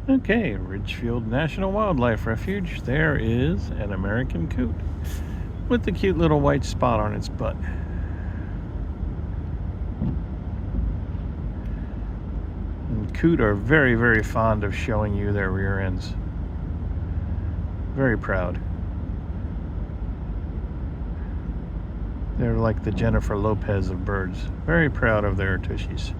Okay, Ridgefield National Wildlife Refuge. There is an American coot with the cute little white spot on its butt. And coot are very, very fond of showing you their rear ends. Very proud. They're like the Jennifer Lopez of birds. Very proud of their tushies.